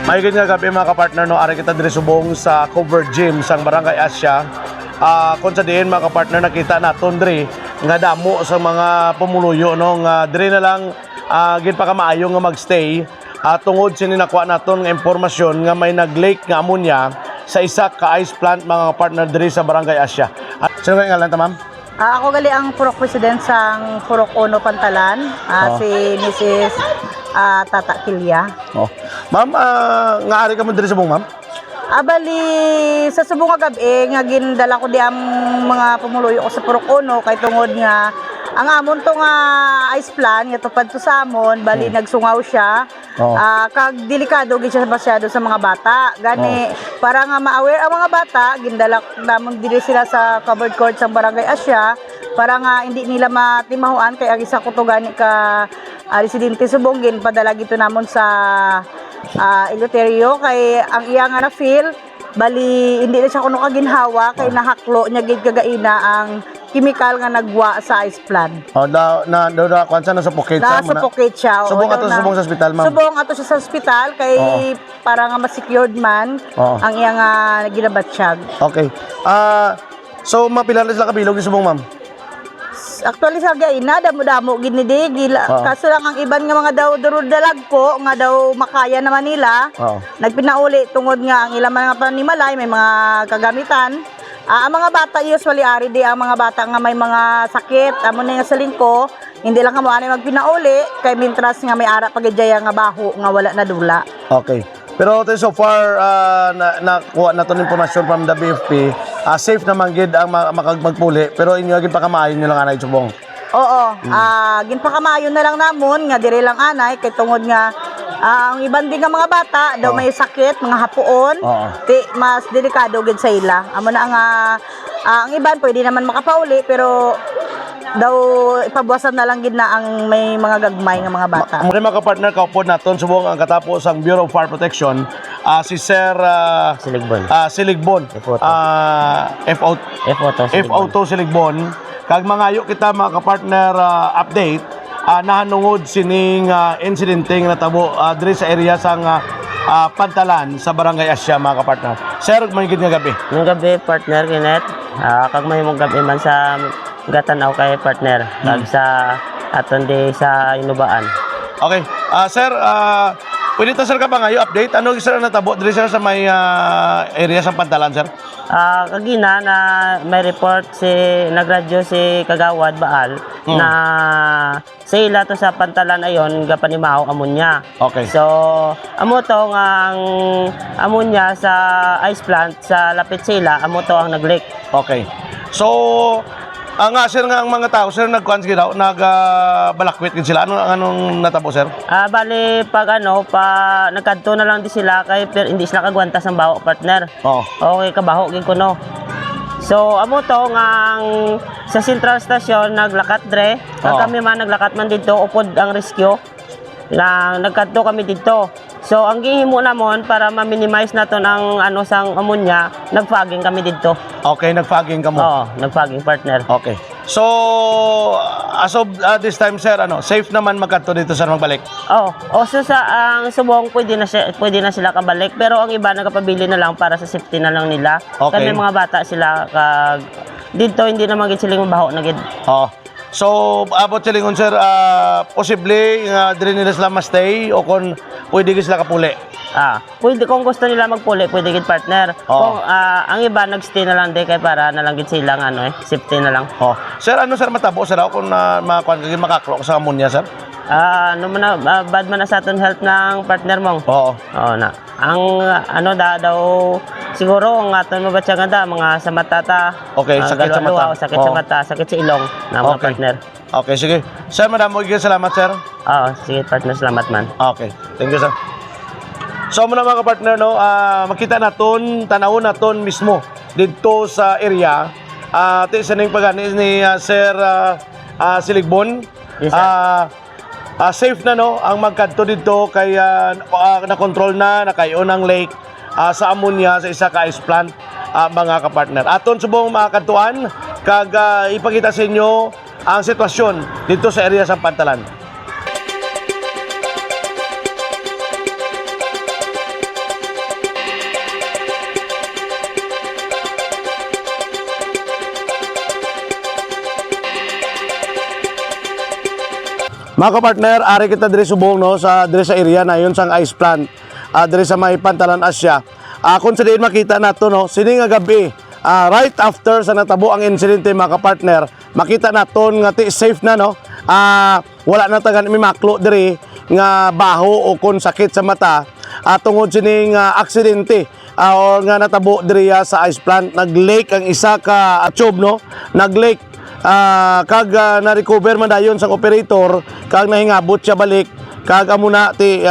Maigid nga gabi mga kapartner, no, ari kita diri subong sa covered gym sang Barangay Asya. Kung sa diin mga kapartner, nakita naton diri nga damo sa mga pumuluyo, no, nga diri na lang gid pa ka maayo nga magstay tungod sini nakuha naton nga impormasyon nga may nag-leak nga ammonia sa isa ka ice plant mga kapartner diri sa Barangay Asya. Sino nga ngalan ta, ma'am? Ako gali ang Purok President sang Purok Ono Pantalan, si Mrs. Tata Kilya. Oh. Ma'am, nga ari ka mo diri subong, ma'am? Bali, sa subong nga gabi, nga gindala ko di ang mga pumuluyo ko sa Purok Ono, kay tungod nga, ang amon to nga ice plant, nga tupad to sa amon, bali nagsungaw siya, kag delikado gid siya masyado sa mga bata. Gani, para nga ma-aware ang mga bata, gindala namon diri sila sa covered court sa Barangay Asya, para nga hindi nila matimahuan, kay ang isa ko to gani ka residente subong, padala gito namon sa Eleuterio, kay ang iya nga na-feel, bali hindi na siya kuno kaginhawa, kay nahaklo niya gid kagaina ang chemical nga nagwa sa ice plant. Na kwansa na suffocate siya. Na-suffocate siya. Subong ato subong sa ospital, ma'am. Subong ato siya sa ospital, kay para nga ma-secured man ang iya nga ginabatsyag. Okay. So mapila na sila kabilog ni subong, ma'am? Actually sa gaina, damo-damo ginidi. Kaso lang ang iban nga mga daw dalag po, nga daw makaya naman nila. Nagpinauli tungod nga ang ilang mga panimalay, may mga kagamitan. Ang mga bata usually ari di ang mga bata nga may mga sakit, amo na nga sa lingko, hindi lang kamo ani magpinauli, kay mintras nga may ara pagidjaya nga baho nga wala na dula. Okay. Pero so far nakuha na ton impormasyon from the BFP, safe naman gid ang magpuli, pero inyo gid pa kamaayon nyo lang anay subong. Oo, ginpakamayon na lang namon nga dire lang anay, kay tungod nga ang iban din nga mga bata daw may sakit, mga hapuon, mas delikado gid sa ila. Amo na nga ang iban pwede naman makapauli, pero daw ipabuwasan na lang gid na ang may mga gagmay nga mga bata. Ang mga kapartner, kaupod naton subong ang katapos ang Bureau of Fire Protection, si Sir Siligbon. FO2 Siligbon. Kag mangayo kita mga kapartner update nahanungod sining insidente nga natabo diri sa area sang Pantalan sa Barangay Asya mga kapartner. Sir, mahigit nga gabi. Ng gabi partner Kenneth, kag mahimong gabi man sa gatanaw kay partner kag sa aton di sa Inubaan. Okay. Sir, pwede ta sir ka ba ngayo update ano sir natabo diri sir sa may area sa Pantalan, sir? Kagina na may report nagradyo si Kagawad Baal na sila to sa Pantalan ayon gapanimaw amonya. Okay. So amo to ang amonya sa ice plant sa lapit sila, amo to ang nag-leak. Okay. So sir nga ang mga tao sir nagkuan daw nagbalakwit gid sila anong natabo sir? Bali pag nagkadto na lang di sila kay pero hindi sila kagwantas ang baho partner. Okay kabaho gid kuno. So amo to nga sa Central Station naglakat dre, kami man naglakat man didto upod ang rescue. Nagkadto kami didto. So ang gihimo namon para ma-minimize naton ang sang ammonia, nagfogging kami didto. Okay, nagfogging kamo. Oo, nagfogging partner. Okay. So as of this time sir, safe naman magkadto dito sir magbalik. So sa ang subong pwede na sila kabalik, pero ang iba nagapabili na lang para sa safety na lang nila. Okay. Kasi mga bata sila kag dito hindi na magid sila mabaho na gid. So, abot silingon sir, posible dili nila sila ma-stay o kung pwede gid sila kapuli? Pwede kung gusto nila magpuli, pwede gid partner. Kung ang iba nagstay na lang di kay para na lang gid sila safety na lang. Sir, sir matabo sir kung makakuan gid makaklok sa ammonia sir? Bad man na sa aton health ng partner mong. Oo na. Ang daw siguro ang aton mabatyagan mga sa mata ta. Okay, sakit sa mata. Sakit sa mata, sakit sa ilong na mga partner. Okay, sige. Sir, madamo gyud salamat sir. Sige partner, salamat man. Okay. Thank you sir. So muna mga partner makita naton, tanawon naton mismo dito sa area sa ning pagani ni Sir Siligbon. Yes, safe na ang magkadto dito kay na-control na nakayon ang lake sa ammonia sa isa ka ice plant mga kapartner. Aton subong makakadtuan kag ipakita sa inyo ang sitwasyon dito sa area sa Pantalan. Mga kapartner, ari kita diri subong no sa diri sa area na yon sang ice plant. Diri sa may Pantalan Asya. Kung sa diin makita nato no, sini nga gabi, right after sa natabo ang insidente mga kapartner, makita naton nga safe na no. Wala na tagan mimaklo diri nga baho o kon sakit sa mata tungod sining aksidente or nga natabo diri sa ice plant. Nag-leak ang isa ka tube no, nag-leak kag na-recover man dayon sang operator kag nahingabot siya balik kag amo na ti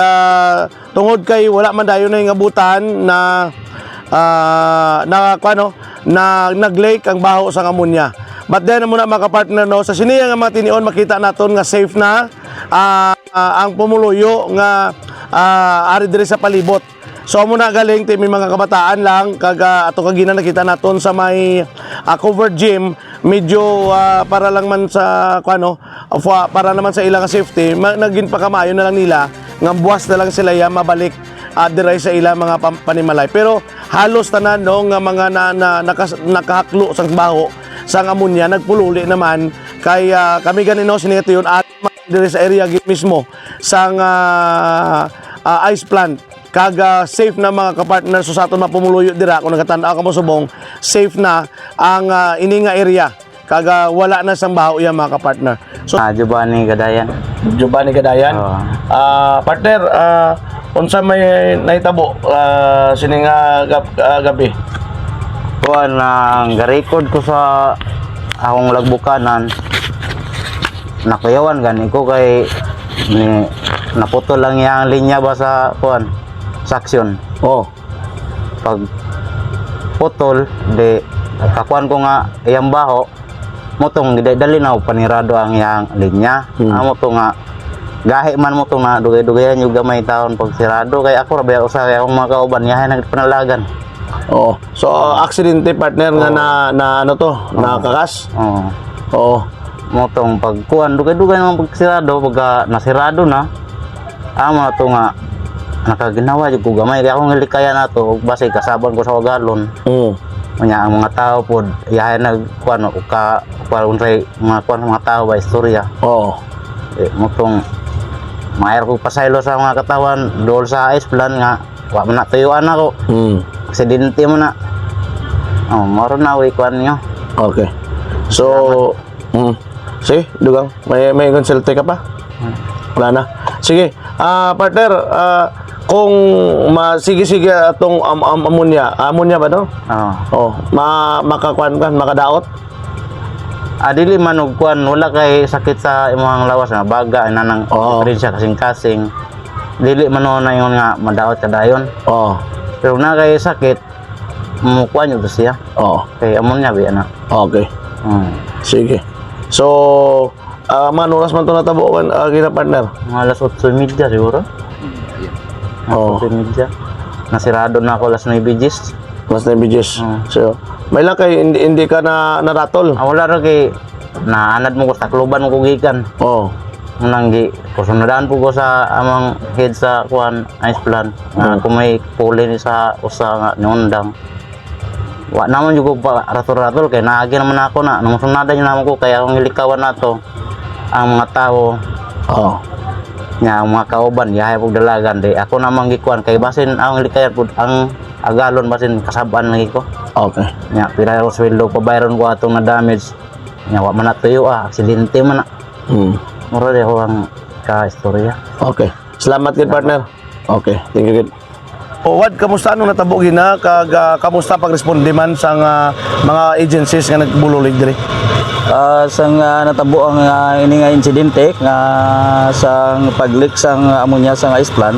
tungod kay wala man dayon na hingabutan na nag-leak ang baho sang amonya. But then muna mga kapartner no, sa siniya nga mga tinion makita naton nga safe na ang pumuluyo nga ari diri sa palibot. So muna galing ti may mga kabataan lang kag ato kagina nakita naton sa may covered gym, medyo para lang man sa para naman sa ilang safety, naging pakamayo na lang nila nga buwas na lang sila mabalik diri sa ilang mga panimalay. Pero halos tanan no nga mga nakahaklo sang baho sang amonya nagpululi naman kay kami ganino sinito yun at diri sa area mismo sang ice plant kag safe na mga kapartner. So sa aton mapumuluyo dira kung nagatanaw ka mo subong, safe na ang ininga area kag wala na sang baho yan mga kapartner. So Giovanni Gadayan. Giovanni Gadayan. Partner, unsa may nahitabo sining gabi? Kuan ang ga-record ko sa akong lagbukanan, nakuyawan gani ko kay naputol lang yang linya ba sa kuan saksyon. Pag putol de kakuan ko nga iyang baho motong dali na panirado ang yang linya. Amo to nga gahi man mo to na dugay-dugayan yung gamay taon pag sirado kay ako ra usa kay akong mga kauban yahay nagpanalagan. So aksidente partner nga na ano to, nakakas. Motong pagkuan dugay-dugay naman pag sirado pag nasirado na amo to nga nakaginawa jud ko gamay kay akong hilikaya nato base kasabon ko sa wagalon. Nya ang mga tao pod yahay nagkuan unsay mga tao ba istorya. Motong mayar ko pasaylo sa mga katawan dol sa ice plant nga wa man natuyuan ako. Aksidente mo na. Maro na way kuan niyo. Okay. So, sige, dugang, may consulte ka pa? Wala na. Sige, partner, kung sige atong amonya ba no? Makakuan kan, makadaot? Dili man og kuan wala kay sakit sa imong lawas na baga na nang rin siya kasing-kasing. Dili man na ingon nga madaot kadayon. Pero na kay sakit mo kuan yo siya. Kay amon niya bi ana. Okay. Sige. So, manuras man to natabo kan gina partner. Mga alas 8:30 siguro. 8:30. Nasirado na ako alas 9 G's. Mas na bidges. So, may lang kay hindi ka na naratol. Wala ra kay naanad mo ko sa kluban mo ko gikan. Nang kusunodaan po ko sa amang head sa kuan ice plant. Kung may puli ni sa usa nga niundang. Wa naman jud ko pa ratol-ratol kay naagi naman ako na nung sunadan niyo naman ko kaya akong hilikawan nato ang mga tao. Nya ang mga kauban yahay pug dalagan di ako namang gikuan kay basin ang hilikayan pud ang agalon basin kasabaan lagi ko. Okay. Nya pila ko sweldo pa bayron ko atong na damage. Nya wa man natuyo aksidente man na. Mura de ko ang ka-istorya. Okay. Salamat gid partner. Okay. Thank you gid. Wad, kamusta anong natabo gina kag kamusta pagresponde man sa mga agencies nga nagbulolig diri? Sang natabo ang ini nga insidente nga sang pag-leak sang amonya sang ice plant.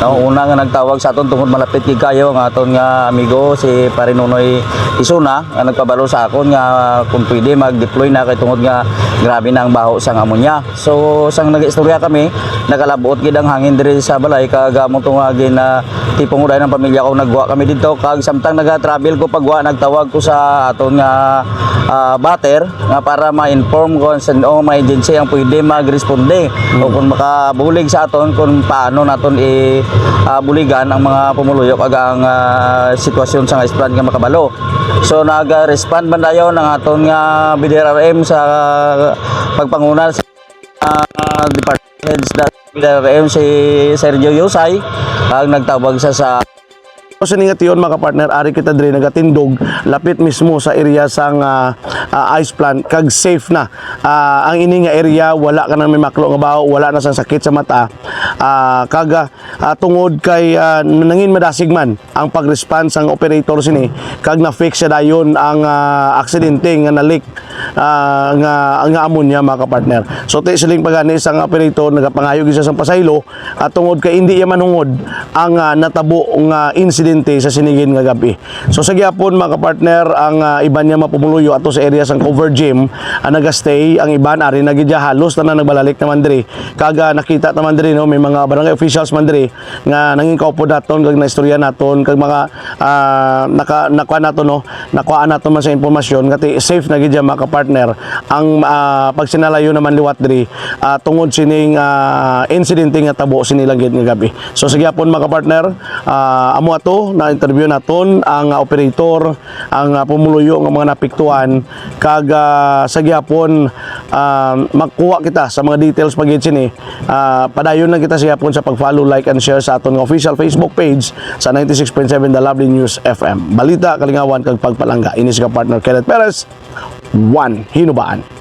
Una nga nagtawag sa aton tungod malapit kay kayo nga aton nga amigo si Parinunoy Isuna nga nagpabalo sa akon nga kung pwede mag-deploy na kay tungod nga grabe na ang baho sang amonya. So sang nag-istorya kami, nakalabuot gid ang hangin diri sa balay kag amo tong tipong uday ng pamilya ko nagwa kami dito kag samtang naga-travel ko pagwa nagtawag ko sa aton nga batter nga para ma-inform ko sa mga agency ang pwede mag-responde o kung makabulig sa aton kung paano naton buligan ang mga pumuluyok ag ang sitwasyon sa ice plant nga makabalo. So nag-respond man dayon ang aton nga BDRRM sa pagpanguna sa department Heads na si Sergio Yusay ang nagtawag sa So siningat yun mga partner, ari kita dre nagatindog lapit mismo sa area sang ice plant kag safe na. Ang ini nga area wala ka nang may maklo nga baho, wala na sang sakit sa mata. Kag tungod kay nangin madasig man ang pag-response sang operator sini kag na-fix siya dayon ang aksidente nga na-leak nga ammonia mga partner. So ti siling pagani sang operator nagapangayo gisa sang pasaylo at tungod kay hindi man hungod ang natabo nga incident sa sinigin nga gabi. So sa gyapon mga partner ang iban niya mapumuluyo ato sa area sang cover gym nagastay ang iban ari nagidya halos na nagbalik naman diri kaga nakita naman diri no may mga barangay officials man diri nga nanging kaupo daton kag naistorya naton kag mga nakuha naton no nakuha naton man sa impormasyon ngati safe na gidya mga partner ang pagsinalayo naman liwat diri tungod sining incident nga tabo sinilang gid nga gabi. So sa gyapon mga partner amo ato na interview naton ang operator ang pumuluyo ng mga napiktuan kag sa gyapon magkuha kita sa mga details pagit sini padayon lang kita sa gyapon sa pag-follow, like and share sa aton nga official Facebook page sa 96.7 The Lovely News FM. Balita, kalingawan kag pagpalangga. Ini si partner Kenneth Perez, One Hinubaan.